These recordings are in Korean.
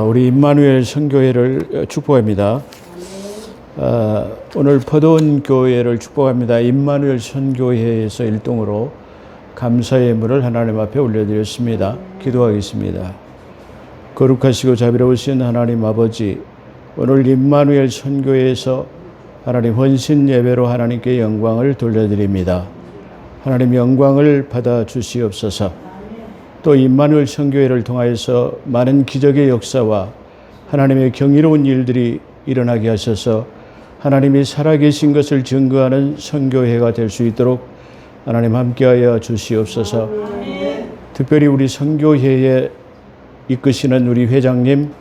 우리 임마누엘 선교회를 축복합니다. 오늘 포도원 교회를 축복합니다. 임마누엘 선교회에서 일동으로 감사의 예물을 하나님 앞에 올려드렸습니다. 기도하겠습니다. 거룩하시고 자비로우신 하나님 아버지, 오늘 임마누엘 선교회에서 하나님 헌신 예배로 하나님께 영광을 돌려드립니다. 하나님 영광을 받아 주시옵소서. 또 임마누엘 선교회를 통하여서 많은 기적의 역사와 하나님의 경이로운 일들이 일어나게 하셔서 하나님이 살아계신 것을 증거하는 선교회가 될 수 있도록 하나님 함께하여 주시옵소서. 특별히 우리 선교회에 이끄시는 우리 회장님,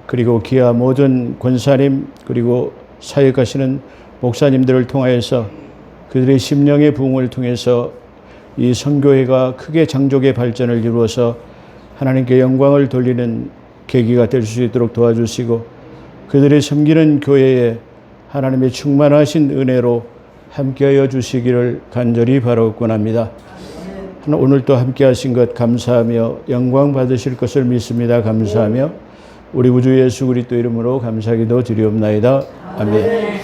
그리고 기아 모든 권사님, 그리고 사역하시는 목사님들을 통하여서 그들의 심령의 부흥을 통해서 이 선교회가 크게 장족의 발전을 이루어서 하나님께 영광을 돌리는 계기가 될 수 있도록 도와주시고, 그들의 섬기는 교회에 하나님의 충만하신 은혜로 함께하여 주시기를 간절히 바라옵곤 합니다. 오늘 또 함께하신 것 감사하며 영광 받으실 것을 믿습니다. 감사하며 우리 구주 예수 그리스도 이름으로 감사기도 드리옵나이다. 아멘.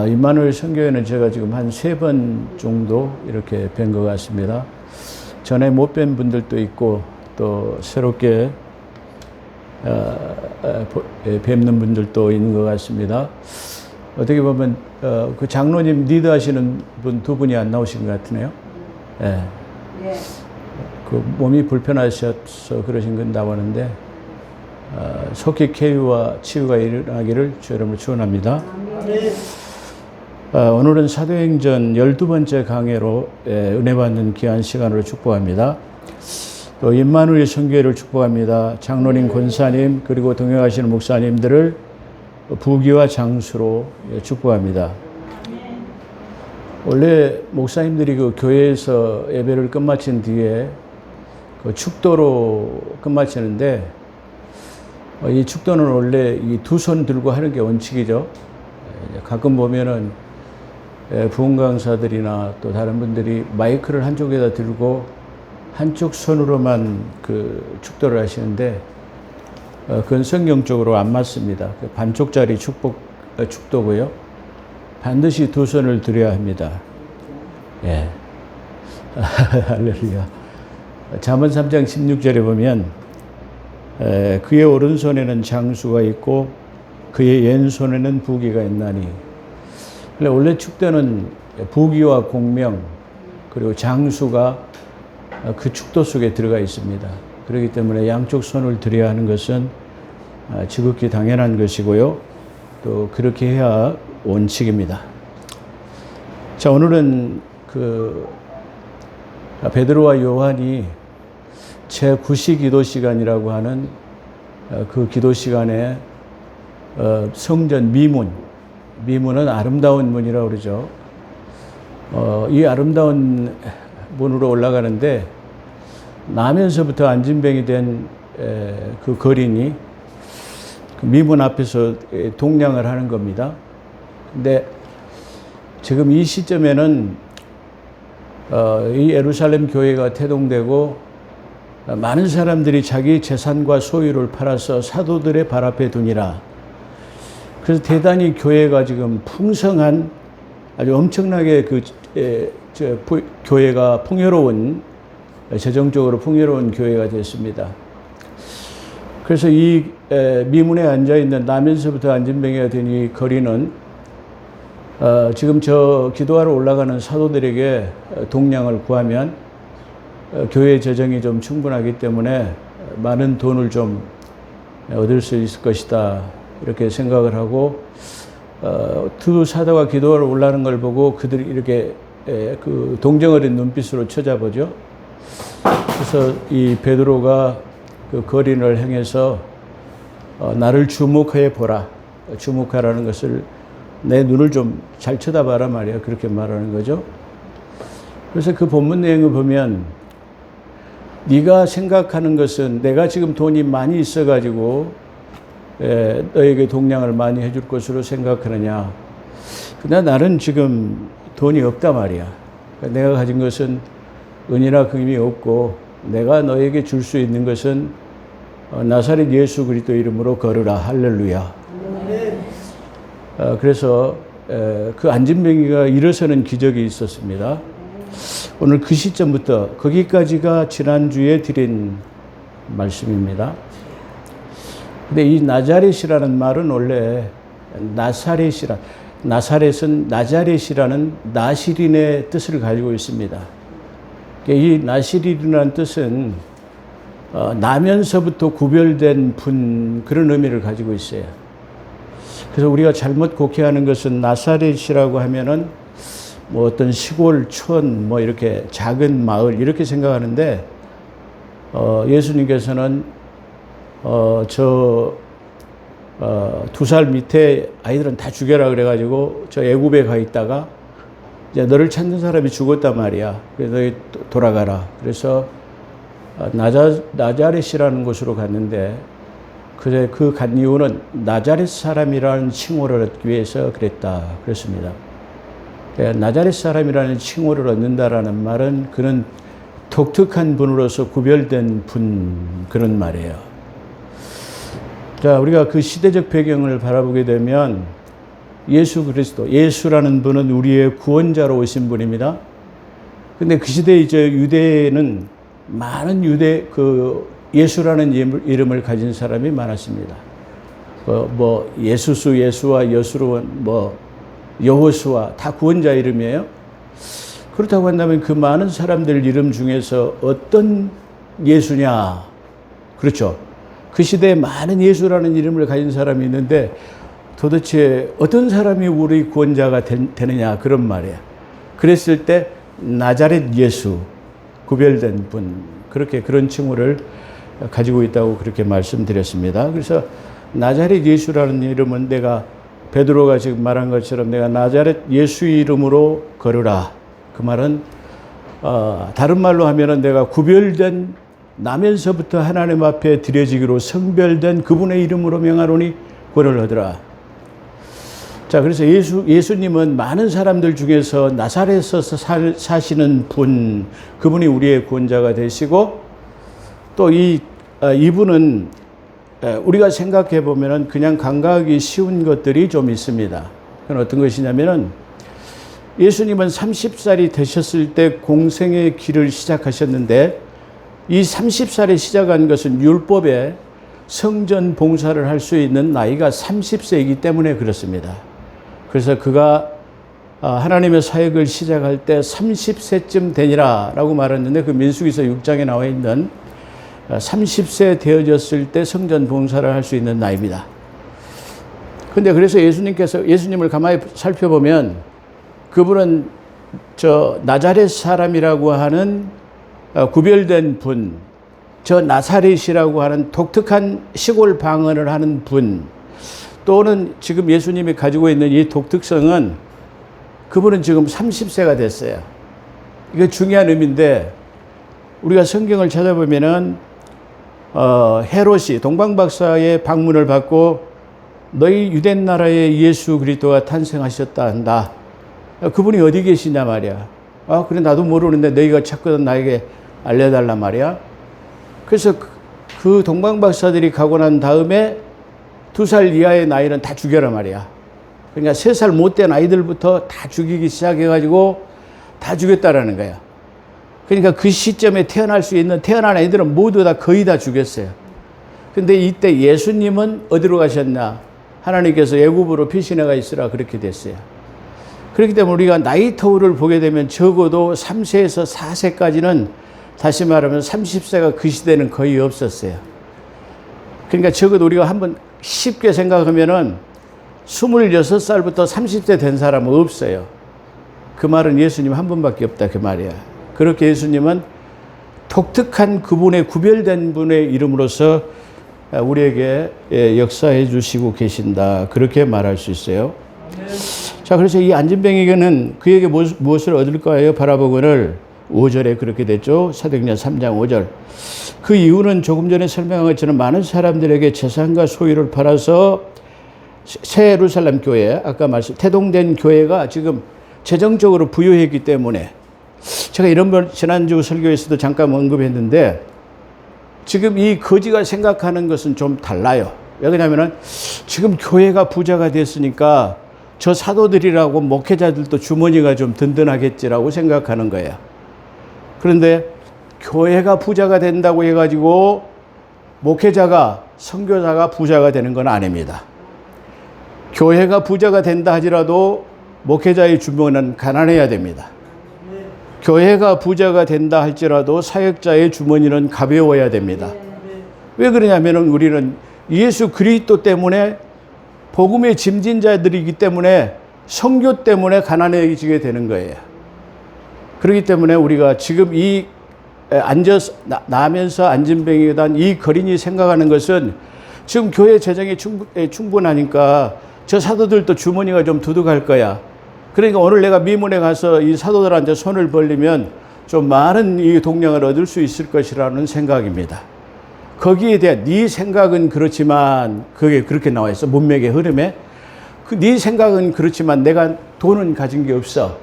임마누엘 선교회는 제가 지금 한 3번 정도 이렇게 뵌 것 같습니다. 전에 못 뵌 분들도 있고 또 새롭게 뵙는 분들도 있는 것 같습니다. 어떻게 보면 그 장로님 리드하시는 분 2분이 안 나오신 것 같으네요. 예. 그 몸이 불편하셔서 그러신 건 나오는데 속히 쾌유와 치유가 일어나기를 주 이름으로 축원합니다. 오늘은 사도행전 12번째 강해로 은혜 받는 귀한 시간으로 축복합니다. 또 임마누엘 선교회를 축복합니다. 장로님, 권사님, 그리고 동행하시는 목사님들을 부귀와 장수로 축복합니다. 원래 목사님들이 그 교회에서 예배를 끝마친 뒤에 그 축도로 끝마치는데, 이 축도는 원래 이 2손 들고 하는 게 원칙이죠. 가끔 보면은 부흥 강사들이나 또 다른 분들이 마이크를 한쪽에다 들고 한쪽 손으로만 그 축도를 하시는데, 그건 성경적으로 안 맞습니다. 반쪽짜리 축도고요. 반드시 2손을 들여야 합니다. 예. 할렐루야. 잠언 3장 16절에 보면 그의 오른손에는 장수가 있고 그의 왼손에는 부귀가 있나니. 원래 축도는 부귀와 공명 그리고 장수가 그 축도 속에 들어가 있습니다. 그렇기 때문에 양쪽 손을 들여야 하는 것은 지극히 당연한 것이고요. 또 그렇게 해야 원칙입니다. 자, 오늘은 그 베드로와 요한이 제9시 기도 시간이라고 하는 그 기도 시간에 성전 미문은 아름다운 문이라고 그러죠. 이 아름다운 문으로 올라가는데 나면서부터 안진뱅이 된 그 거린이 그 미문 앞에서 동냥을 하는 겁니다. 근데 지금 이 시점에는 이 예루살렘 교회가 태동되고 많은 사람들이 자기 재산과 소유를 팔아서 사도들의 발 앞에 두니라. 그래서 대단히 교회가 지금 풍성한, 아주 엄청나게 교회가 풍요로운, 재정적으로 풍요로운 교회가 됐습니다. 그래서 이 미문에 앉아있는 나면서부터 안진뱅이가 된 이 거리는 지금 저 기도하러 올라가는 사도들에게 동량을 구하면 교회 재정이 좀 충분하기 때문에 많은 돈을 좀 얻을 수 있을 것이다, 이렇게 생각을 하고, 두 사도가 기도하러 올라가는 걸 보고 그들이 이렇게 그 동정어린 눈빛으로 쳐다보죠. 그래서 이 베드로가 그 거린을 향해서 나를 주목해 보라. 주목하라는 것을 내 눈을 좀 잘 쳐다봐라 말이야. 그렇게 말하는 거죠. 그래서 그 본문 내용을 보면 네가 생각하는 것은 내가 지금 돈이 많이 있어가지고 너에게 동량을 많이 해줄 것으로 생각하느냐. 그러나 나는 지금 돈이 없단 말이야. 내가 가진 것은 은이나 금이 없고 내가 너에게 줄 수 있는 것은 나사렛 예수 그리스도 이름으로 걸으라. 할렐루야. 그래서 그 안진뱅이가 일어서는 기적이 있었습니다. 오늘 그 시점부터 거기까지가 지난주에 드린 말씀입니다. 근데 이 나자렛이라는 말은 원래 나사렛은 나자렛이라는 나시린의 뜻을 가지고 있습니다. 이 나시린이라는 뜻은 나면서부터 구별된 분, 그런 의미를 가지고 있어요. 그래서 우리가 잘못 곡해하는 것은 나사렛이라고 하면은 뭐 어떤 시골 촌, 뭐 이렇게 작은 마을 이렇게 생각하는데 예수님께서는 2살 밑에 아이들은 다 죽여라 그래가지고 저 애굽에 가 있다가 이제 너를 찾는 사람이 죽었단 말이야. 그래서 너희 돌아가라. 그래서 나자렛이라는 곳으로 갔는데 그래 그 간 이유는 나자렛 사람이라는 칭호를 얻기 위해서 그랬다. 그랬습니다. 나자렛 사람이라는 칭호를 얻는다라는 말은 그는 독특한 분으로서 구별된 분, 그런 말이에요. 자, 우리가 그 시대적 배경을 바라보게 되면 예수 그리스도, 예수라는 분은 우리의 구원자로 오신 분입니다. 근데 그 시대에 이제 유대에는 많은 예수라는 이름을 가진 사람이 많았습니다. 뭐 예수수, 예수와 여수로, 뭐 여호수아 다 구원자 이름이에요. 그렇다고 한다면 그 많은 사람들 이름 중에서 어떤 예수냐? 그렇죠. 그 시대에 많은 예수라는 이름을 가진 사람이 있는데 도대체 어떤 사람이 우리 구원자가 되느냐? 그런 말이에요. 그랬을 때 나자렛 예수, 구별된 분, 그런 칭호를 가지고 있다고 그렇게 말씀드렸습니다. 그래서 나자렛 예수라는 이름은 내가 베드로가 지금 말한 것처럼 내가 나자렛 예수 이름으로 걸으라. 그 말은 다른 말로 하면은 내가 구별된 나면서부터 하나님 앞에 드려지기로 성별된 그분의 이름으로 명하노니 구원을 얻으라. 자, 그래서 예수님은 많은 사람들 중에서 나사렛에서 사시는 분, 그분이 우리의 구원자가 되시고 또 이분은 우리가 생각해 보면은 그냥 간과하기 쉬운 것들이 좀 있습니다. 그건 어떤 것이냐면은 예수님은 30살이 되셨을 때 공생의 길을 시작하셨는데 이 30살에 시작한 것은 율법에 성전 봉사를 할 수 있는 나이가 30세이기 때문에 그렇습니다. 그래서 그가 하나님의 사역을 시작할 때 30세쯤 되니라 라고 말했는데 그 민수기서 6장에 나와 있는 30세 되어졌을 때 성전 봉사를 할 수 있는 나이입니다. 근데 그래서 예수님을 가만히 살펴보면 그분은 저 나자렛 사람이라고 하는 구별된 분, 저 나사렛이라고 하는 독특한 시골 방언을 하는 분, 또는 지금 예수님이 가지고 있는 이 독특성은 그분은 지금 30세가 됐어요. 이게 중요한 의미인데 우리가 성경을 찾아보면은 헤롯이 동방박사의 방문을 받고 너희 유대 나라에 예수 그리스도가 탄생하셨다 한다. 그분이 어디 계시냐 말이야. 그래 나도 모르는데 너희가 찾거든 나에게 알려달라 말이야. 그래서 그 동방박사들이 가고 난 다음에 2살 이하의 나이는 다 죽여라 말이야. 그러니까 3살 못된 아이들부터 다 죽이기 시작해가지고 다 죽였다라는 거야. 그러니까 그 시점에 태어난 아이들은 모두 다 거의 다 죽였어요. 근데 이때 예수님은 어디로 가셨나? 하나님께서 애굽으로 피신해가 있으라 그렇게 됐어요. 그렇기 때문에 우리가 나이 터울을 보게 되면 적어도 3세에서 4세까지는 다시 말하면 30세가 그 시대는 거의 없었어요. 그러니까 적어도 우리가 한번 쉽게 생각하면은 26살부터 30세 된 사람은 없어요. 그 말은 예수님 한 분밖에 없다 그 말이야. 그렇게 예수님은 독특한 그분의 구별된 분의 이름으로서 우리에게 역사해 주시고 계신다. 그렇게 말할 수 있어요. 자, 그래서 이 안진뱅이는 그에게 무엇을 얻을까요? 바라보거늘 5절에 그렇게 됐죠. 사도행전 3장 5절. 그 이유는 조금 전에 설명한 것처럼 많은 사람들에게 재산과 소유를 팔아서 새 예루살렘 교회, 아까 태동된 교회가 지금 재정적으로 부유했기 때문에 제가 이런 걸 지난주 설교에서도 잠깐 언급했는데 지금 이 거지가 생각하는 것은 좀 달라요. 왜냐하면 지금 교회가 부자가 됐으니까 저 사도들이라고 목회자들도 주머니가 좀 든든하겠지라고 생각하는 거예요. 그런데 교회가 부자가 된다고 해가지고 목회자가, 선교사가 부자가 되는 건 아닙니다. 교회가 부자가 된다 하지라도 목회자의 주머니는 가난해야 됩니다. 교회가 부자가 된다 할지라도 사역자의 주머니는 가벼워야 됩니다. 왜 그러냐면 우리는 예수 그리스도 때문에 복음의 짐진자들이기 때문에 선교 때문에 가난해지게 되는 거예요. 그렇기 때문에 우리가 지금 이 나면서 안진뱅이에 대한 이 거린이 생각하는 것은 지금 교회 재정이 충분하니까 저 사도들도 주머니가 좀 두둑할 거야. 그러니까 오늘 내가 미문에 가서 이 사도들한테 손을 벌리면 좀 많은 이 동량을 얻을 수 있을 것이라는 생각입니다. 거기에 대한 네 생각은 그렇지만 그게 그렇게 나와 있어. 문맥의 흐름에. 네 생각은 그렇지만 내가 돈은 가진 게 없어.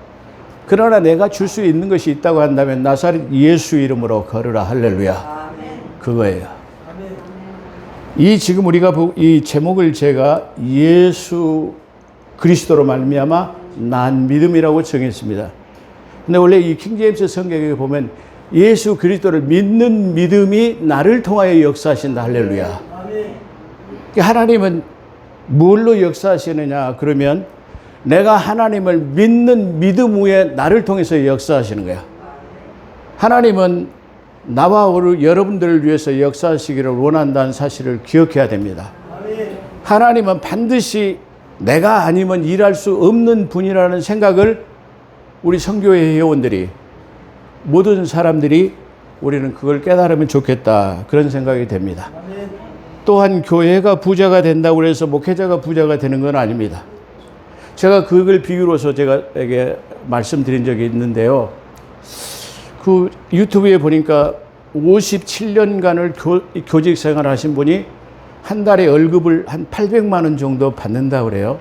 그러나 내가 줄 수 있는 것이 있다고 한다면 나사렛 예수 이름으로 걸으라. 할렐루야. 그거예요. 이 지금 우리가 이 제목을 제가 예수 그리스도로 말미암아 난 믿음이라고 정했습니다. 근데 원래 이 킹제임스 성경에 보면 예수 그리스도를 믿는 믿음이 나를 통하여 역사하신다. 할렐루야. 하나님은 뭘로 역사하시느냐 그러면 내가 하나님을 믿는 믿음 위에 나를 통해서 역사하시는 거야. 하나님은 나와 여러분들을 위해서 역사하시기를 원한다는 사실을 기억해야 됩니다. 하나님은 반드시 내가 아니면 일할 수 없는 분이라는 생각을 우리 선교회 회원들이 모든 사람들이 우리는 그걸 깨달으면 좋겠다 그런 생각이 됩니다. 또한 교회가 부자가 된다고 해서 목회자가 부자가 되는 건 아닙니다. 제가 그걸 비유로서 제가 말씀드린 적이 있는데요. 그 유튜브에 보니까 57년간을 교직 생활을 하신 분이 한 달에 월급을 한 800만 원 정도 받는다고 그래요.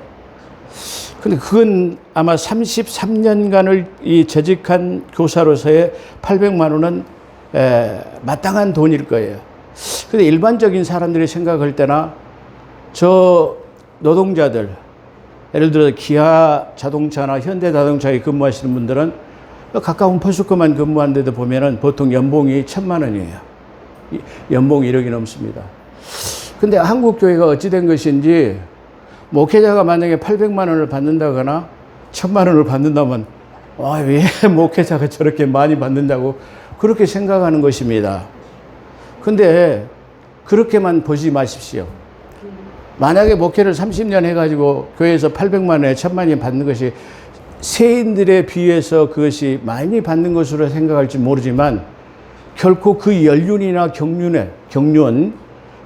근데 그건 아마 33년간을 이 재직한 교사로서의 800만 원은 마땅한 돈일 거예요. 근데 일반적인 사람들이 생각할 때나 저 노동자들, 예를 들어 기아 자동차나 현대 자동차에 근무하시는 분들은 가까운 포스코만 근무하는데도 보면은 보통 연봉이 1,000만 원이에요. 연봉이 1억이 넘습니다. 근데 한국 교회가 어찌 된 것인지 목회자가 만약에 800만 원을 받는다거나 1,000만 원을 받는다면 왜 목회자가 저렇게 많이 받는다고 그렇게 생각하는 것입니다. 근데 그렇게만 보지 마십시오. 만약에 목회를 30년 해가지고 교회에서 800만 원에 1,000만 원이 받는 것이 세인들에 비해서 그것이 많이 받는 것으로 생각할지 모르지만 결코 그 연륜이나 경륜,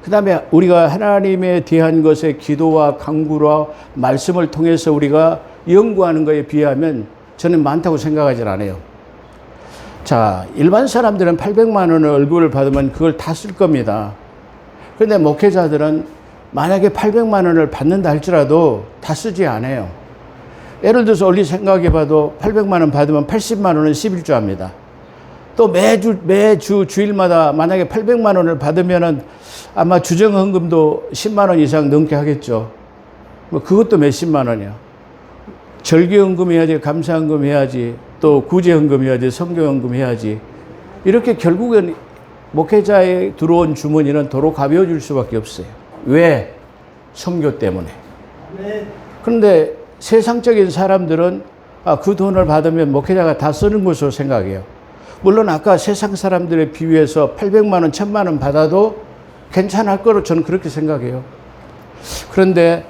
그 다음에 우리가 하나님에 대한 것에 기도와 간구와 말씀을 통해서 우리가 연구하는 것에 비하면 저는 많다고 생각하지 않아요. 자, 일반 사람들은 800만 원의 월급을 받으면 그걸 다 쓸 겁니다. 그런데 목회자들은 만약에 800만 원을 받는다 할지라도 다 쓰지 않아요. 예를 들어서 원리 생각해 봐도 800만 원 받으면 80만 원은 11조 합니다. 또 매주 주일마다 만약에 800만 원을 받으면은 아마 주정헌금도 10만 원 이상 넘게 하겠죠. 뭐 그것도 몇십만 원이야. 절기헌금 해야지, 감사헌금 해야지, 또 구제헌금 해야지, 성교헌금 해야지. 이렇게 결국은 목회자에 들어온 주머니는 도로 가벼워질 수밖에 없어요. 왜? 선교 때문에. 그런데 세상적인 사람들은 그 돈을 받으면 목회자가 다 쓰는 것으로 생각해요. 물론 아까 세상 사람들에 비유해서 800만 원, 1000만 원 받아도 괜찮을 거로 저는 그렇게 생각해요. 그런데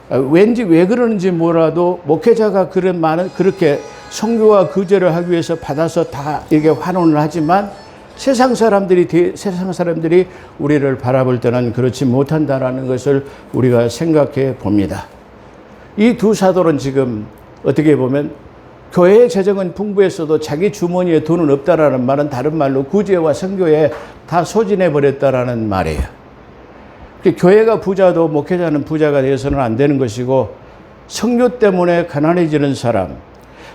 왠지 왜 그러는지 몰라도 목회자가 그렇게 선교와 구제를 하기 위해서 받아서 다 이게 환원을 하지만 세상 사람들이 우리를 바라볼 때는 그렇지 못한다라는 것을 우리가 생각해 봅니다. 이 두 사도는 지금 어떻게 보면 교회의 재정은 풍부했어도 자기 주머니에 돈은 없다라는 말은 다른 말로 구제와 선교에 다 소진해 버렸다라는 말이에요. 교회가 부자도 목회자는 부자가 되어서는 안 되는 것이고 선교 때문에 가난해지는 사람,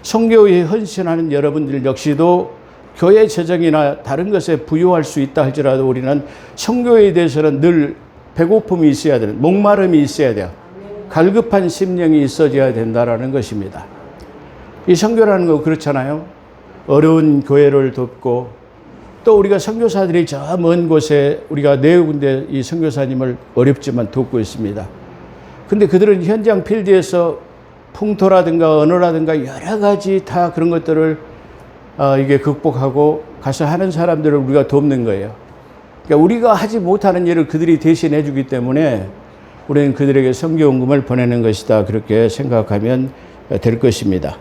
선교에 헌신하는 여러분들 역시도 교회 재정이나 다른 것에 부유할 수 있다 할지라도 우리는 선교에 대해서는 늘 배고픔이 있어야 되는, 목마름이 있어야 돼요. 갈급한 심령이 있어져야 된다라는 것입니다. 이 선교라는 거 그렇잖아요. 어려운 교회를 돕고 또 우리가 선교사들이 저 먼 곳에 우리가 네 군데 이 선교사님을 어렵지만 돕고 있습니다. 근데 그들은 현장 필드에서 풍토라든가 언어라든가 여러 가지 다 그런 것들을 이게 극복하고 가서 하는 사람들을 우리가 돕는 거예요. 그러니까 우리가 하지 못하는 일을 그들이 대신해 주기 때문에 우리는 그들에게 선교원금을 보내는 것이다. 그렇게 생각하면 될 것입니다.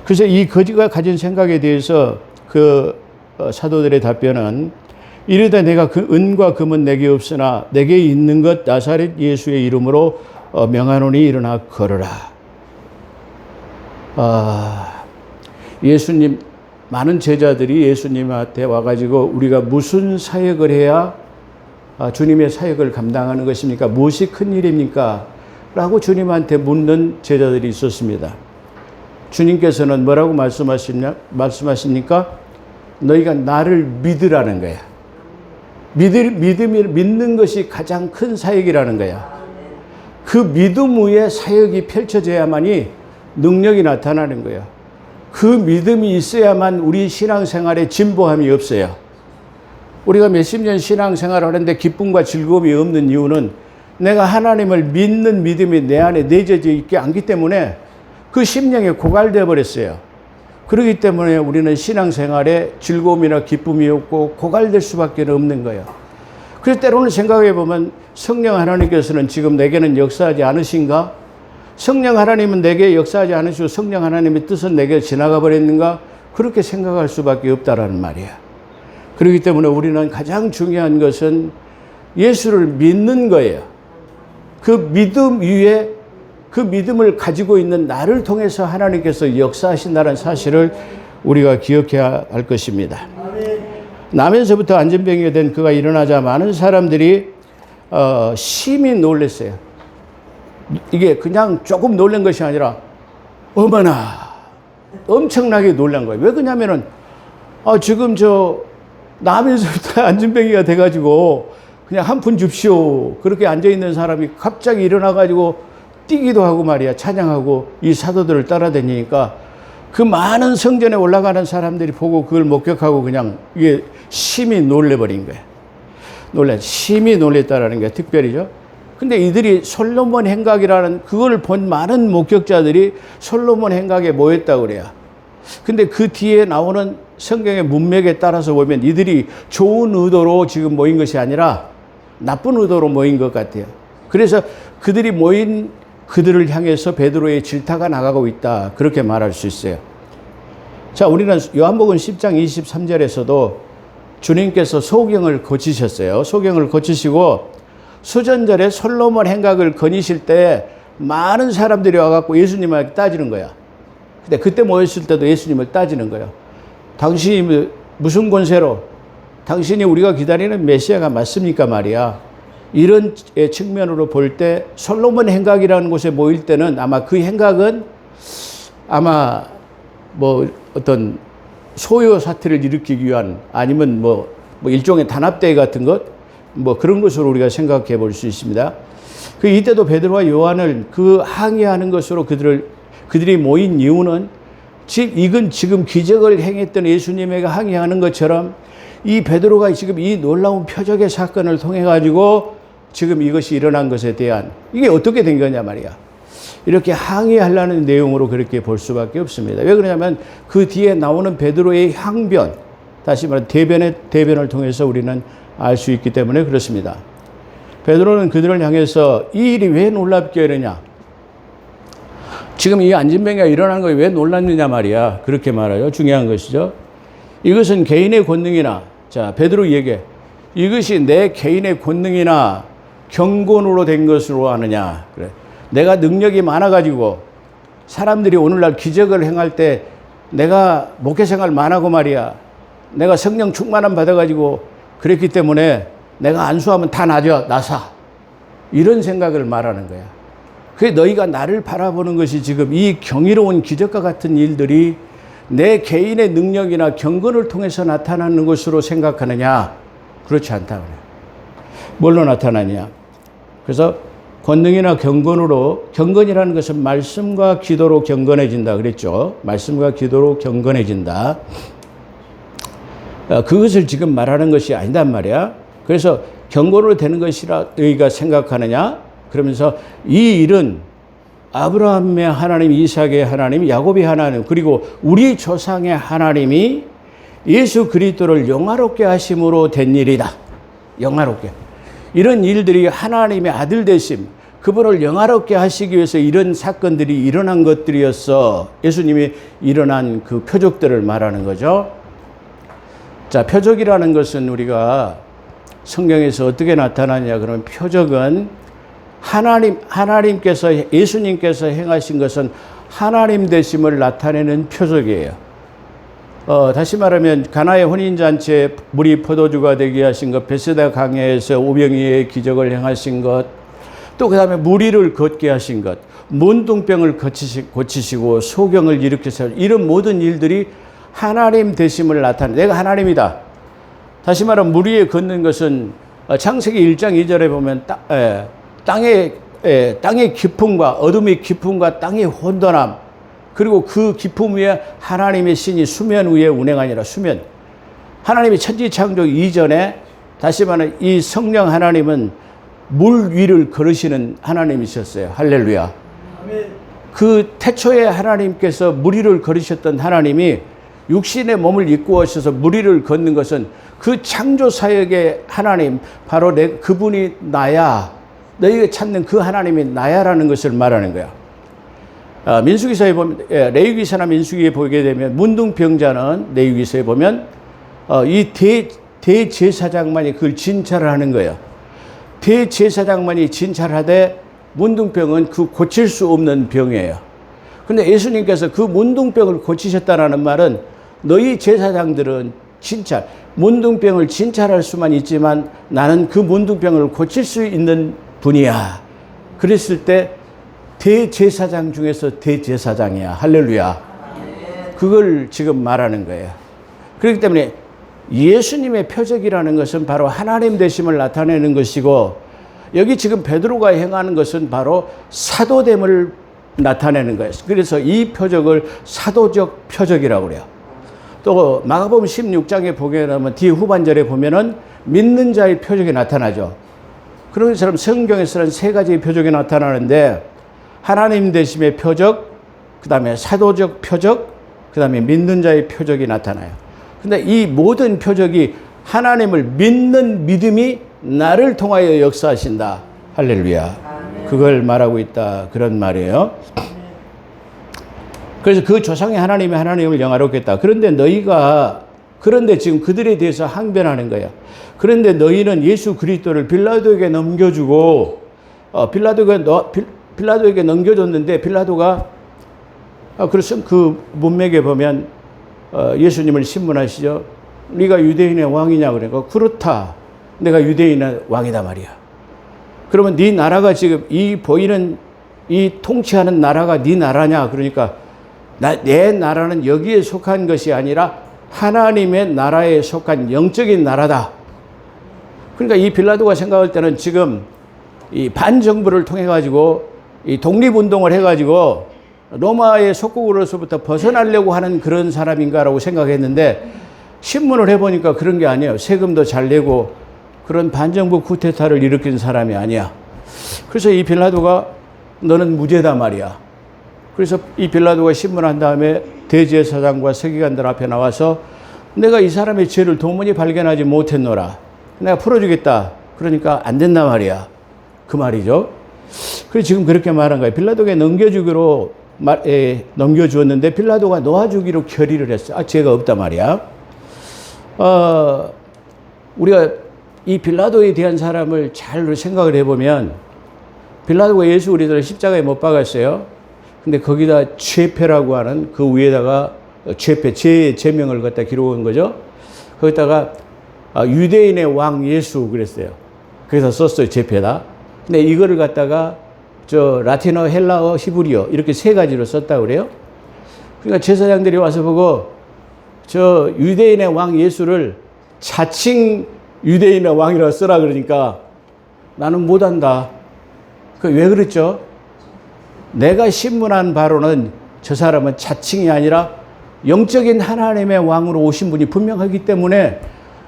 그래서 이 거지가 가진 생각에 대해서 그 사도들의 답변은 이르되 내가 그 은과 금은 내게 없으나 내게 있는 것 나사렛 예수의 이름으로 명하노니 일어나 걸으라. 예수님, 많은 제자들이 예수님한테 와가지고 우리가 무슨 사역을 해야 주님의 사역을 감당하는 것입니까? 무엇이 큰 일입니까? 라고 주님한테 묻는 제자들이 있었습니다. 주님께서는 뭐라고 말씀하십니까? 너희가 나를 믿으라는 거야. 믿는 것이 가장 큰 사역이라는 거야. 그 믿음 위에 사역이 펼쳐져야만이 능력이 나타나는 거야. 그 믿음이 있어야만 우리 신앙생활에 진보함이 없어요. 우리가 몇십 년 신앙생활을 하는데 기쁨과 즐거움이 없는 이유는 내가 하나님을 믿는 믿음이 내 안에 내재져 있지 않기 때문에 그 심령에 고갈되어 버렸어요. 그렇기 때문에 우리는 신앙생활에 즐거움이나 기쁨이 없고 고갈될 수밖에 없는 거예요. 그래서 때로는 생각해 보면 성령 하나님께서는 지금 내게는 역사하지 않으신가? 성령 하나님은 내게 역사하지 않으시고 성령 하나님의 뜻은 내게 지나가 버렸는가? 그렇게 생각할 수밖에 없다라는 말이야. 그렇기 때문에 우리는 가장 중요한 것은 예수를 믿는 거예요. 그 믿음 위에 그 믿음을 가지고 있는 나를 통해서 하나님께서 역사하신다는 사실을 우리가 기억해야 할 것입니다. 나면서부터 안전병이 된 그가 일어나자 많은 사람들이 심히 놀랐어요. 이게 그냥 조금 놀란 것이 아니라 어머나 엄청나게 놀란 거예요. 왜 그러냐면은 지금 나면서부터 안전병이가 돼가지고 그냥 한 푼 줍시오. 그렇게 앉아있는 사람이 갑자기 일어나가지고 뛰기도 하고 말이야. 찬양하고 이 사도들을 따라다니니까 그 많은 성전에 올라가는 사람들이 보고 그걸 목격하고 그냥 이게 심히 놀래버린 거야. 심히 놀랬다라는 게 특별히죠. 근데 이들이 솔로몬 행각이라는 그걸 본 많은 목격자들이 솔로몬 행각에 모였다고 그래요. 근데 그 뒤에 나오는 성경의 문맥에 따라서 보면 이들이 좋은 의도로 지금 모인 것이 아니라 나쁜 의도로 모인 것 같아요. 그래서 그들이 모인 그들을 향해서 베드로의 질타가 나가고 있다. 그렇게 말할 수 있어요. 자, 우리는 요한복음 10장 23절에서도 주님께서 소경을 고치셨어요. 소경을 고치시고 수전절에 솔로몬 행각을 거니실 때 많은 사람들이 와갖고 예수님한테 따지는 거야. 근데 그때 모였을 때도 예수님을 따지는 거예요. 당신이 무슨 권세로 당신이 우리가 기다리는 메시아가 맞습니까 말이야. 이런 측면으로 볼 때 솔로몬 행각이라는 곳에 모일 때는 아마 그 행각은 아마 뭐 어떤 소요 사태를 일으키기 위한 아니면 뭐 일종의 단합대회 같은 것 뭐 그런 것으로 우리가 생각해 볼 수 있습니다. 이때도 베드로와 요한을 그 항의하는 것으로 그들이 모인 이유는 이건 지금 기적을 행했던 예수님에게 항의하는 것처럼 이 베드로가 지금 이 놀라운 표적의 사건을 통해 가지고 지금 이것이 일어난 것에 대한 이게 어떻게 된 거냐 말이야. 이렇게 항의하려는 내용으로 그렇게 볼 수밖에 없습니다. 왜 그러냐면 그 뒤에 나오는 베드로의 항변, 다시 말해 대변을 통해서 우리는 알 수 있기 때문에 그렇습니다. 베드로는 그들을 향해서 이 일이 왜 놀랍게 이러냐. 지금 이 안진병이가 일어난 것이 왜 놀랐느냐 말이야. 그렇게 말해요. 중요한 것이죠. 이것은 개인의 권능이나, 자, 베드로 얘기해. 이것이 내 개인의 권능이나 경건으로 된 것으로 아느냐. 그래. 내가 능력이 많아가지고 사람들이 오늘날 기적을 행할 때 내가 목회생활 많아고 말이야. 내가 성령 충만함 받아가지고 그랬기 때문에 내가 안수하면 다 나사. 이런 생각을 말하는 거야. 그게 너희가 나를 바라보는 것이 지금 이 경이로운 기적과 같은 일들이 내 개인의 능력이나 경건을 통해서 나타나는 것으로 생각하느냐? 그렇지 않다 그래요. 뭘로 나타나냐? 그래서 권능이나 경건으로, 경건이라는 것은 말씀과 기도로 경건해진다 그랬죠. 말씀과 기도로 경건해진다. 그것을 지금 말하는 것이 아니단 말이야. 그래서 경건으로 되는 것이라 너희가 생각하느냐? 그러면서 이 일은 아브라함의 하나님, 이삭의 하나님, 야곱의 하나님, 그리고 우리 조상의 하나님이 예수 그리스도를 영화롭게 하심으로 된 일이다. 영화롭게. 이런 일들이 하나님의 아들 되심, 그분을 영화롭게 하시기 위해서 이런 사건들이 일어난 것들이었어. 예수님이 일어난 그 표적들을 말하는 거죠. 자, 표적이라는 것은 우리가 성경에서 어떻게 나타나냐 그러면 표적은 하나님께서, 예수님께서 행하신 것은 하나님 되심을 나타내는 표적이에요. 다시 말하면 가나의 혼인잔치에 물이 포도주가 되게 하신 것, 베세다 강야에서 오병이의 기적을 행하신 것, 또 그 다음에 무리를 걷게 하신 것, 문둥병을 고치시고 소경을 일으키셔, 이런 모든 일들이 하나님 되심을 나타내. 내가 하나님이다. 다시 말하면 물 위에 걷는 것은 창세기 1장 2절에 보면 땅의 깊음과 어둠의 깊음과 땅의 혼돈함, 그리고 그 깊음 위에 하나님의 신이 수면 위에 운행하니라. 수면. 하나님이 천지창조 이전에 다시 말하면 이 성령 하나님은 물 위를 걸으시는 하나님이셨어요. 할렐루야. 그 태초에 하나님께서 물 위를 걸으셨던 하나님이 육신의 몸을 입고 오셔서 물 위를 걷는 것은 그 창조 사역의 하나님, 바로 그분이 나야, 너희가 찾는 그 하나님이 나야라는 것을 말하는 거야. 민수기서에 보면, 레위기서나 민수기에 보게 되면 문둥병자는 레위기서에 보면 이 대제사장만이 그걸 진찰을 하는 거예요. 대제사장만이 진찰하되 문둥병은 그 고칠 수 없는 병이에요. 근데 예수님께서 그 문둥병을 고치셨다라는 말은 너희 제사장들은 문둥병을 진찰할 수만 있지만 나는 그 문둥병을 고칠 수 있는 분이야. 그랬을 때 대제사장 중에서 대제사장이야. 할렐루야. 그걸 지금 말하는 거예요. 그렇기 때문에 예수님의 표적이라는 것은 바로 하나님 되심을 나타내는 것이고, 여기 지금 베드로가 행하는 것은 바로 사도됨을 나타내는 거예요. 그래서 이 표적을 사도적 표적이라고 그래요. 또 마가복음 16장에 보게 되면 뒤 후반절에 보면은 믿는 자의 표적이 나타나죠. 그런 것처럼 성경에서는 세 가지의 표적이 나타나는데, 하나님 되심의 표적, 그 다음에 사도적 표적, 그 다음에 믿는 자의 표적이 나타나요. 근데 이 모든 표적이 하나님을 믿는 믿음이 나를 통하여 역사하신다. 할렐루야. 그걸 말하고 있다. 그런 말이에요. 그래서 그 조상의 하나님이 하나님을 영화롭게 했다. 그런데 지금 그들에 대해서 항변하는 거야. 그런데 너희는 예수 그리스도를 빌라도에게 넘겨주고, 빌라도에게 넘겨줬는데, 빌라도가, 그래서 그 문맥에 보면, 예수님을 신문하시죠. 네가 유대인의 왕이냐? 그러니까, 그렇다. 내가 유대인의 왕이다 말이야. 그러면 네 나라가 지금 보이는 이 통치하는 나라가 네 나라냐? 그러니까, 내 나라는 여기에 속한 것이 아니라 하나님의 나라에 속한 영적인 나라다. 그러니까 이 빌라도가 생각할 때는 지금 이 반정부를 통해 가지고 이 독립운동을 해 가지고 로마의 속국으로서부터 벗어나려고 하는 그런 사람인가라고 생각했는데, 신문을 해보니까 그런 게 아니에요. 세금도 잘 내고 그런 반정부 쿠데타를 일으킨 사람이 아니야. 그래서 이 빌라도가 너는 무죄다 말이야. 그래서 이 빌라도가 신문한 다음에 대제사장과 서기관들 앞에 나와서 내가 이 사람의 죄를 도무지 발견하지 못했노라. 내가 풀어주겠다. 그러니까 안 된단 말이야. 그 말이죠. 그래서 지금 그렇게 말한 거예요. 빌라도에게 넘겨주었는데 빌라도가 놓아주기로 결의를 했어요. 죄가 없단 말이야. 우리가 이 빌라도에 대한 사람을 잘 생각을 해보면, 빌라도가 예수 그리스도를 십자가에 못 박았어요. 근데 거기다 죄패라고 하는 그 위에다가 죄패, 죄의 제명을 갖다 기록한 거죠. 거기다가 유대인의 왕 예수 그랬어요. 그래서 썼어요. 죄패다. 근데 이거를 갖다가 라틴어, 헬라어, 히브리어 이렇게 세 가지로 썼다고 그래요. 그러니까 제사장들이 와서 보고 유대인의 왕 예수를 자칭 유대인의 왕이라고 쓰라 그러니까 나는 못한다. 왜 그랬죠? 내가 신문한 바로는 저 사람은 자칭이 아니라 영적인 하나님의 왕으로 오신 분이 분명하기 때문에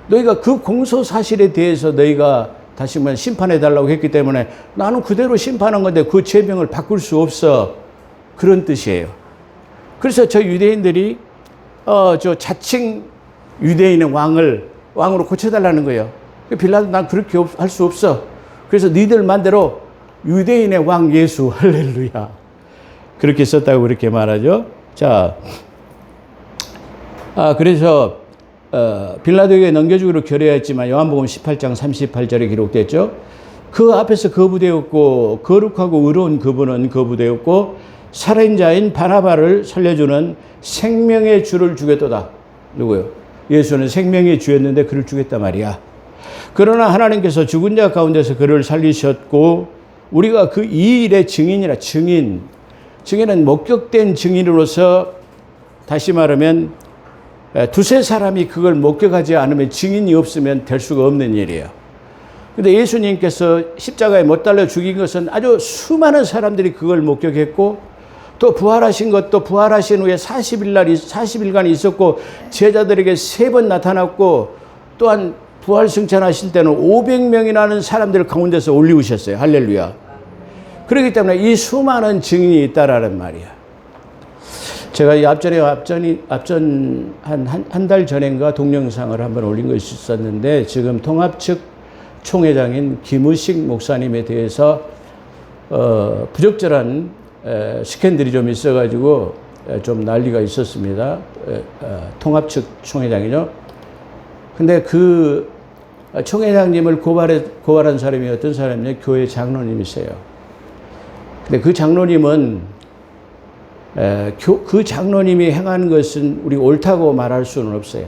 너희가 그 공소 사실에 대해서 너희가 다시 한번 심판해 달라고 했기 때문에 나는 그대로 심판한 건데 그 죄명을 바꿀 수 없어. 그런 뜻이에요. 그래서 저 유대인들이 자칭 유대인의 왕으로 고쳐달라는 거예요. 빌라도 난 그렇게 할 수 없어. 그래서 니들 맘대로 유대인의 왕 예수 할렐루야. 그렇게 썼다고 그렇게 말하죠. 자, 그래서 빌라도에게 넘겨주기로 결의했지만 요한복음 18장 38절에 기록됐죠. 그 앞에서 거부되었고 거룩하고 의로운 그분은 거부되었고 살인 자인 바나바를 살려주는 생명의 주를 주겠도다. 누구요? 예수는 생명의 주였는데 그를 주겠단 말이야. 그러나 하나님께서 죽은 자 가운데서 그를 살리셨고 우리가 그 이 일의 증인이라. 증인은 목격된 증인으로서 다시 말하면 두세 사람이 그걸 목격하지 않으면 증인이 없으면 될 수가 없는 일이에요. 근데 예수님께서 십자가에 못 달려 죽인 것은 아주 수많은 사람들이 그걸 목격했고 또 부활하신 것도 부활하신 후에 40일간 있었고 제자들에게 3번 나타났고 또한 부활 승천하실 때는 500명이라는 사람들 가운데서 올리우셨어요. 할렐루야. 그렇기 때문에 이 수많은 증인이 있다라는 말이야. 제가 이 앞전 한 달 전인가 동영상을 한번 올린 것이 있었는데 지금 통합 측 총회장인 김의식 목사님에 대해서 부적절한 스캔들이 좀 있어가지고 좀 난리가 있었습니다. 통합 측 총회장이죠. 근데 그 총회장님을 고발한 사람이 어떤 사람이냐? 교회 장로님이세요. 근데 그 장로님은 그 장로님이 행한 것은 우리 옳다고 말할 수는 없어요.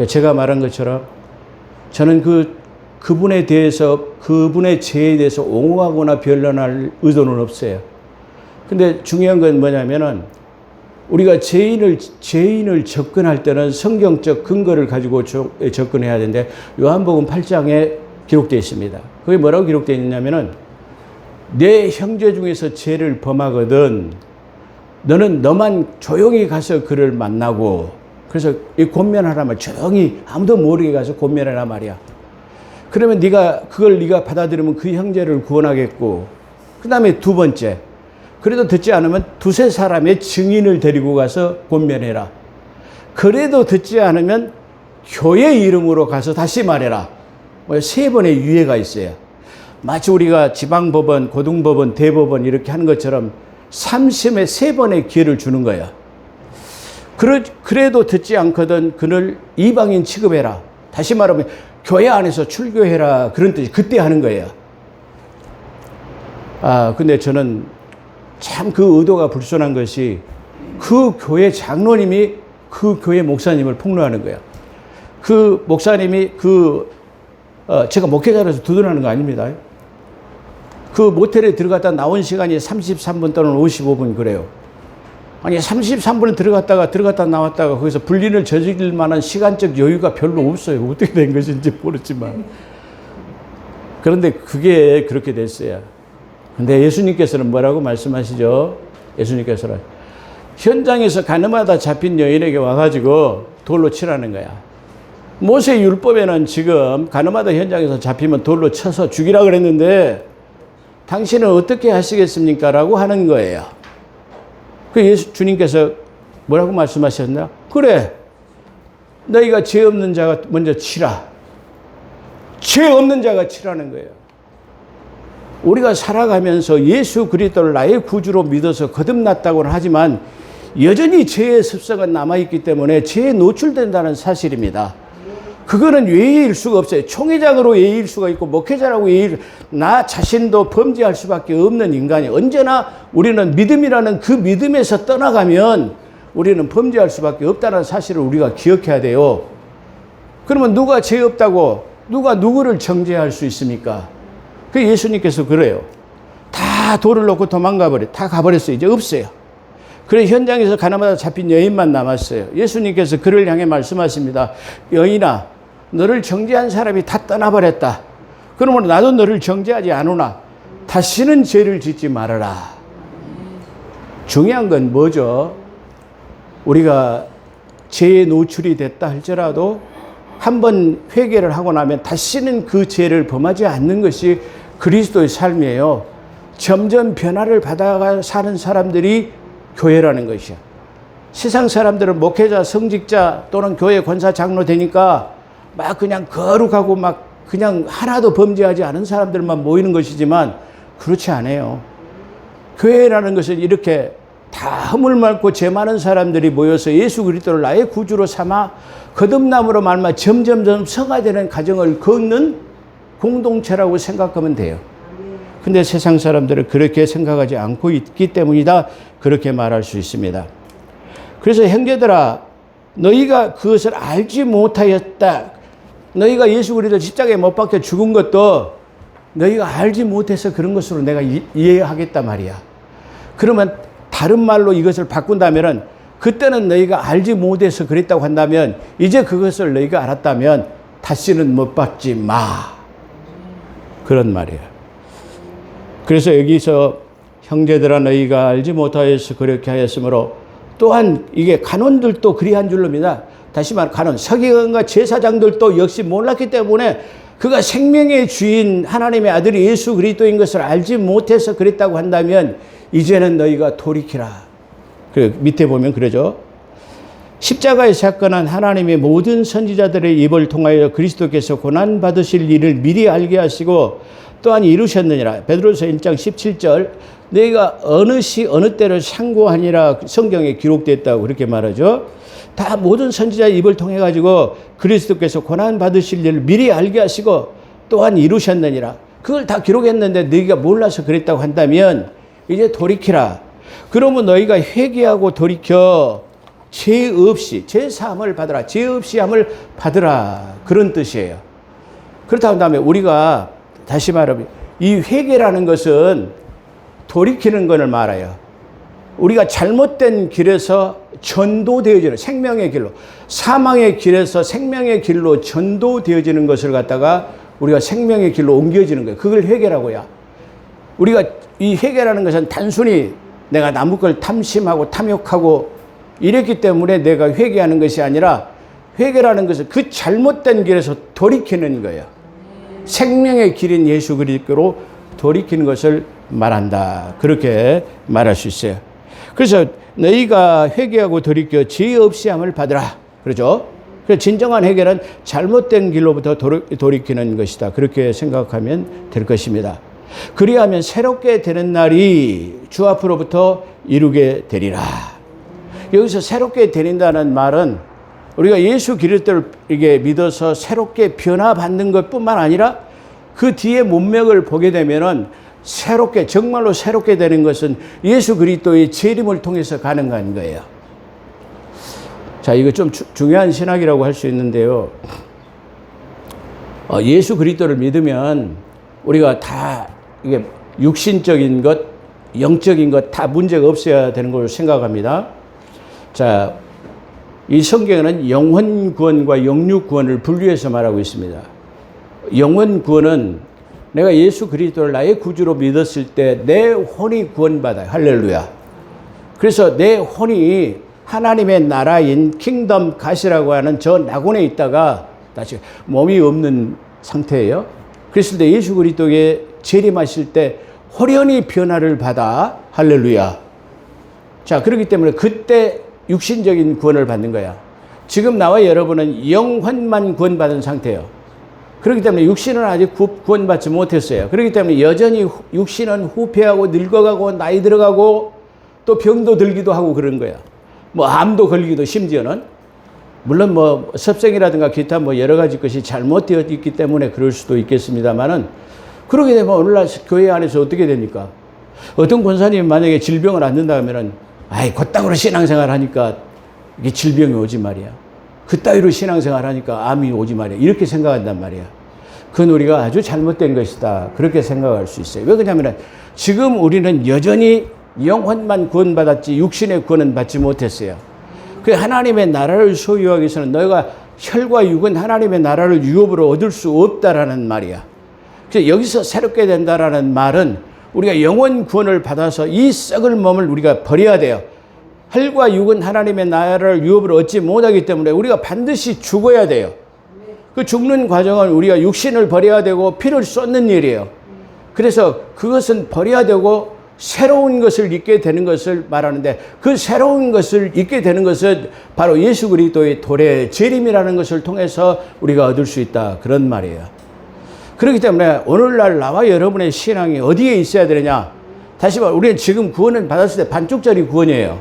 제가 말한 것처럼 저는 그분에 대해서 그분의 죄에 대해서 옹호하거나 변론할 의도는 없어요. 근데 중요한 건 뭐냐면은 우리가 죄인을 접근할 때는 성경적 근거를 가지고 접근해야 되는데 요한복음 8장에 기록되어 있습니다. 거기 뭐라고 기록되어 있냐면은 내 형제 중에서 죄를 범하거든 너는 너만 조용히 가서 그를 만나고 그래서 이 권면하라면 조용히 아무도 모르게 가서 권면하라 말이야. 그러면 네가 받아들이면 그 형제를 구원하겠고 그 다음에 두 번째 그래도 듣지 않으면 두세 사람의 증인을 데리고 가서 권면해라. 그래도 듣지 않으면 교회 이름으로 가서 다시 말해라. 3번의 유예가 있어요. 마치 우리가 지방법원, 고등법원, 대법원 이렇게 하는 것처럼 3심에 3번의 기회를 주는 거야. 그래도 듣지 않거든 그를 이방인 취급해라. 다시 말하면 교회 안에서 출교해라. 그런 뜻이 그때 하는 거예요. 근데 저는 참 그 의도가 불순한 것이 그 교회 장로님이 그 교회 목사님을 폭로하는 거예요. 그 목사님이 제가 목회자라서 두둔하는 거 아닙니다. 그 모텔에 들어갔다 나온 시간이 33분 또는 55분 그래요. 아니 33분에 들어갔다 나왔다가 거기서 불륜을 저지를 만한 시간적 여유가 별로 없어요. 어떻게 된 것인지 모르지만. 그런데 그게 그렇게 됐어요. 근데 예수님께서는 뭐라고 말씀하시죠? 예수님께서는 현장에서 가늠하다 잡힌 여인에게 와가지고 돌로 치라는 거야. 모세 율법에는 지금 가늠하다 현장에서 잡히면 돌로 쳐서 죽이라 그랬는데 당신은 어떻게 하시겠습니까? 라고 하는 거예요. 주님께서 뭐라고 말씀하셨나? 그래, 너희가 죄 없는 자가 먼저 치라. 죄 없는 자가 치라는 거예요. 우리가 살아가면서 예수 그리스도를 나의 구주로 믿어서 거듭났다고는 하지만 여전히 죄의 습성은 남아있기 때문에 죄에 노출된다는 사실입니다. 그거는 예의일 수가 없어요. 총회장으로 예의일 수가 있고 목회자라고 나 자신도 범죄할 수밖에 없는 인간이 언제나 우리는 믿음이라는 그 믿음에서 떠나가면 우리는 범죄할 수밖에 없다는 사실을 우리가 기억해야 돼요. 그러면 누가 죄 없다고 누가 누구를 정죄할 수 있습니까? 그 예수님께서 그래요. 다 다 돌을 놓고 도망가 다 가버렸어요. 이제 없어요. 그래 현장에서 가나마다 잡힌 여인만 남았어요. 예수님께서 그를 향해 말씀하십니다. 여인아, 너를 정죄한 사람이 다 떠나버렸다. 그러므로 나도 너를 정죄하지 않으나 다시는 죄를 짓지 말아라. 중요한 건 뭐죠? 우리가 죄에 노출이 됐다 할지라도 한번 회개를 하고 나면 다시는 그 죄를 범하지 않는 것이 그리스도의 삶이에요. 점점 변화를 받아가 사는 사람들이 교회라는 것이야. 세상 사람들은 목회자, 성직자 또는 교회 권사, 장로 되니까 막 그냥 거룩하고 막 그냥 하나도 범죄하지 않은 사람들만 모이는 것이지만 그렇지 않아요. 교회라는 것은 이렇게 다 허물 많고 죄 많은 사람들이 모여서 예수 그리스도를 나의 구주로 삼아 거듭남으로 말미암아 점점점 성화되는 과정을 걷는 공동체라고 생각하면 돼요. 근데 세상 사람들은 그렇게 생각하지 않고 있기 때문이다. 그렇게 말할 수 있습니다. 그래서 형제들아, 너희가 그것을 알지 못하였다. 너희가 예수 그리스도 십자가에 못 박혀 죽은 것도 너희가 알지 못해서 그런 것으로 내가 이해하겠단 말이야. 그러면 다른 말로 이것을 바꾼다면 그때는 너희가 알지 못해서 그랬다고 한다면 이제 그것을 너희가 알았다면 다시는 못 박지 마. 그런 말이에요. 그래서 여기서 형제들아 너희가 알지 못하여서 그렇게 하였으므로 또한 이게 간원들도 그리한 줄로입니다. 다시 말해 간원, 서기관과 제사장들도 역시 몰랐기 때문에 그가 생명의 주인 하나님의 아들이 예수 그리스도인 것을 알지 못해서 그랬다고 한다면 이제는 너희가 돌이키라. 그 밑에 보면 그러죠. 십자가의 사건은 하나님의 모든 선지자들의 입을 통하여 그리스도께서 고난 받으실 일을 미리 알게 하시고 또한 이루셨느니라. 베드로서 1장 17절 너희가 어느 시 어느 때를 상고하니라 성경에 기록됐다고 그렇게 말하죠. 다 모든 선지자의 입을 통해 가지고 그리스도께서 고난 받으실 일을 미리 알게 하시고 또한 이루셨느니라. 그걸 다 기록했는데 너희가 몰라서 그랬다고 한다면 이제 돌이키라. 그러면 너희가 회개하고 돌이켜 죄 없이 죄 사함을 받으라. 죄 없이 함을 받으라. 그런 뜻이에요. 그렇다고 한다면 우리가 다시 말하면 이 회개라는 것은 돌이키는 것을 말해요. 우리가 잘못된 길에서 전도되어지는 생명의 길로 사망의 길에서 생명의 길로 전도되어지는 것을 갖다가 우리가 생명의 길로 옮겨지는 거예요. 그걸 회개라고요. 우리가 이 회개라는 것은 단순히 내가 남의 걸 탐심하고 탐욕하고 이랬기 때문에 내가 회개하는 것이 아니라 회개라는 것은 그 잘못된 길에서 돌이키는 거예요. 생명의 길인 예수 그리스도로 돌이키는 것을 말한다. 그렇게 말할 수 있어요. 그래서 너희가 회개하고 돌이켜 죄 없이 함을 받으라. 그렇죠? 그래서 진정한 회개는 잘못된 길로부터 돌이키는 것이다. 그렇게 생각하면 될 것입니다. 그리하면 새롭게 되는 날이 주 앞으로부터 이루게 되리라. 여기서 새롭게 되린다는 말은 우리가 예수 그리스도를 이게 믿어서 새롭게 변화받는 것뿐만 아니라 그 뒤에 문맥을 보게 되면은 새롭게 정말로 새롭게 되는 것은 예수 그리스도의 재림을 통해서 가능한 거예요. 자, 이거 좀 중요한 신학이라고 할 수 있는데요. 예수 그리스도를 믿으면 우리가 다 이게 육신적인 것, 영적인 것 다 문제가 없어야 되는 걸로 생각합니다. 자, 이 성경에는 영혼 구원과 영육 구원을 분리해서 말하고 있습니다. 영혼 구원은 내가 예수 그리스도를 나의 구주로 믿었을 때 내 혼이 구원받아요. 할렐루야. 그래서 내 혼이 하나님의 나라인 킹덤 갓이라고 하는 저 낙원에 있다가 다시 몸이 없는 상태예요. 그랬을 때 예수 그리스도에 재림하실 때 호련히 변화를 받아. 할렐루야. 자, 그렇기 때문에 그때 육신적인 구원을 받는 거야. 지금 나와 여러분은 영혼만 구원받은 상태예요. 그렇기 때문에 육신은 아직 구원받지 못했어요. 그렇기 때문에 여전히 육신은 후패하고 늙어가고 나이 들어가고 또 병도 들기도 하고 그런 거야. 뭐 암도 걸리기도 심지어는. 물론 뭐 섭생이라든가 기타 뭐 여러 가지 것이 잘못되어 있기 때문에 그럴 수도 있겠습니다만은 그러게 되면 오늘날 교회 안에서 어떻게 됩니까? 어떤 권사님이 만약에 질병을 앓는다 하면은 아이, 그따위로 신앙생활 하니까 이게 질병이 오지 말이야. 그따위로 신앙생활 하니까 암이 오지 말이야. 이렇게 생각한단 말이야. 그건 우리가 아주 잘못된 것이다. 그렇게 생각할 수 있어요. 왜 그러냐면 지금 우리는 여전히 영혼만 구원받았지 육신의 구원은 받지 못했어요. 그 하나님의 나라를 소유하기 위해서는 너희가 혈과 육은 하나님의 나라를 유업으로 얻을 수 없다라는 말이야. 그래서 여기서 새롭게 된다라는 말은 우리가 영혼 구원을 받아서 이 썩을 몸을 우리가 버려야 돼요. 혈과 육은 하나님의 나라를 유업으로 얻지 못하기 때문에 우리가 반드시 죽어야 돼요. 그 죽는 과정은 우리가 육신을 버려야 되고 피를 쏟는 일이에요. 그래서 그것은 버려야 되고 새로운 것을 잊게 되는 것을 말하는데 그 새로운 것을 잊게 되는 것은 바로 예수 그리스도의 도래 재림이라는 것을 통해서 우리가 얻을 수 있다. 그런 말이에요. 그렇기 때문에 오늘날 나와 여러분의 신앙이 어디에 있어야 되느냐? 다시 말해 우리는 지금 구원을 받았을 때 반쪽짜리 구원이에요.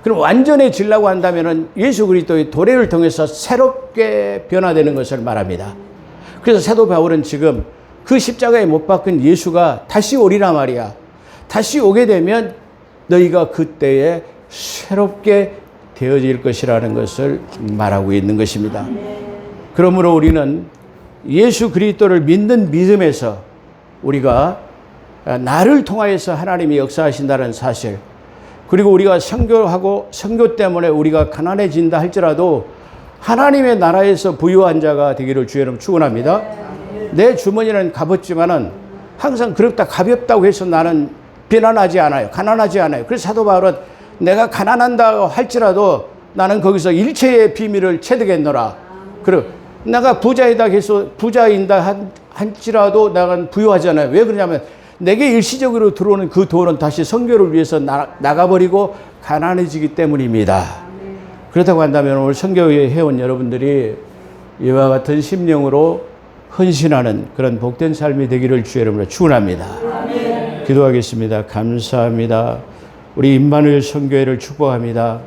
그럼 완전해지려고 한다면 예수 그리스도의 도래를 통해서 새롭게 변화되는 것을 말합니다. 그래서 사도 바울은 지금 그 십자가에 못 박힌 예수가 다시 오리라 말이야. 다시 오게 되면 너희가 그때에 새롭게 되어질 것이라는 것을 말하고 있는 것입니다. 그러므로 우리는 예수 그리스도를 믿는 믿음에서 우리가 나를 통하여서 하나님이 역사하신다는 사실, 그리고 우리가 선교 때문에 우리가 가난해진다 할지라도 하나님의 나라에서 부유한 자가 되기를 주의 이름으로 축원합니다. 내 주머니는 가볍지만은 항상 그렇다 가볍다고 해서 나는 비난하지 않아요. 가난하지 않아요. 그래서 사도 바울은 내가 가난한다고 할지라도 나는 거기서 일체의 비밀을 체득했노라. 그리고 내가 부자인다 할지라도 나는 부유하잖아요. 왜 그러냐면 내게 일시적으로 들어오는 그 돈은 다시 선교를 위해서 나가버리고 가난해지기 때문입니다. 그렇다고 한다면 오늘 선교회 회원 여러분들이 이와 같은 심령으로 헌신하는 그런 복된 삶이 되기를 주의 이름으로 축원합니다. 기도하겠습니다. 감사합니다. 우리 임마누엘 선교회를 축복합니다.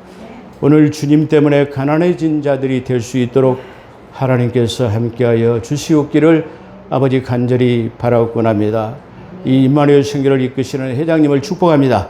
오늘 주님 때문에 가난해진 자들이 될 수 있도록 하나님께서 함께하여 주시옵기를 아버지 간절히 바라옵곤 합니다. 이 임마누엘 선교를 이끄시는 회장님을 축복합니다.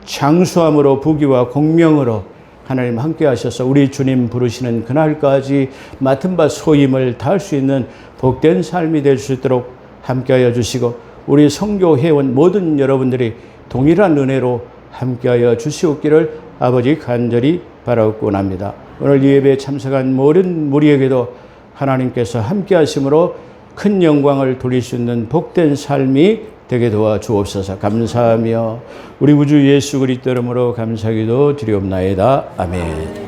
장수함으로 부귀와 공명으로 하나님 함께 하셔서 우리 주님 부르시는 그날까지 맡은 바 소임을 다할 수 있는 복된 삶이 될 수 있도록 함께하여 주시고 우리 선교 회원 모든 여러분들이 동일한 은혜로 함께하여 주시옵기를 아버지 간절히 바라옵곤 합니다. 오늘 이 예배에 참석한 모든 무리에게도 하나님께서 함께 하심으로 큰 영광을 돌릴 수 있는 복된 삶이 되게 도와 주옵소서. 감사하며 우리 구주 예수 그리스도 이름으로 감사기도 드리옵나이다. 아멘.